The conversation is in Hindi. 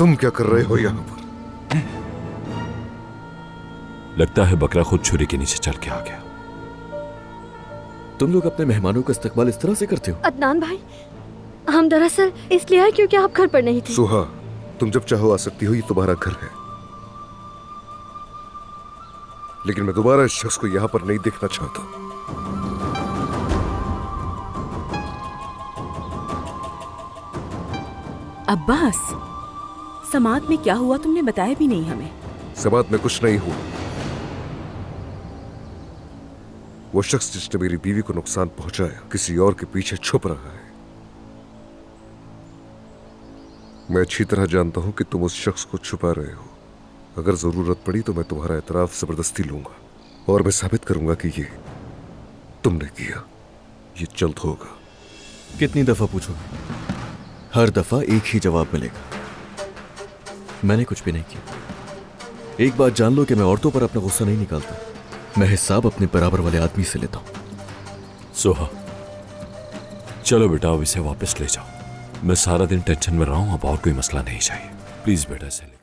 तुम क्या कर रहे हो यहाँ पर? लगता है बकरा खुद छुरी के नीचे चल के आ गया। तुम लोग अपने मेहमानों का इस्तकबाल इस तरह से करते हो? अदनान भाई, हम दरअसल इसलिए आए क्योंकि आप घर पर नहीं थे। सुहा, तुम जब चाहो आ सकती हो, ये तुम्हारा घर है। लेकिन मैं दोबारा इस शख्स को यहां पर नहीं देखना चाहता। अब्बास, समात में क्या हुआ तुमने बताया भी नहीं हमें। समात में कुछ नहीं हुआ। वो शख्स जिसने मेरी बीवी को नुकसान पहुंचाया किसी और के पीछे छुप रहा है। मैं अच्छी तरह जानता हूं कि तुम उस शख्स को छुपा रहे हो। अगर जरूरत पड़ी तो मैं तुम्हारा एतराफ जबरदस्ती लूंगा और मैं साबित करूंगा कि ये तुमने किया। ये जल्द होगा। कितनी दफा पूछोगे? हर दफा एक ही जवाब मिलेगा, मैंने कुछ भी नहीं किया। एक बात जान लो कि मैं औरतों पर अपना गुस्सा नहीं निकालता, मैं हिसाब अपने बराबर वाले आदमी से लेता हूं। सोहा, चलो बेटा अब इसे वापस ले जाओ। मैं सारा दिन टेंशन में रहा हूं, अब और कोई मसला नहीं चाहिए। प्लीज बेटा इसे ले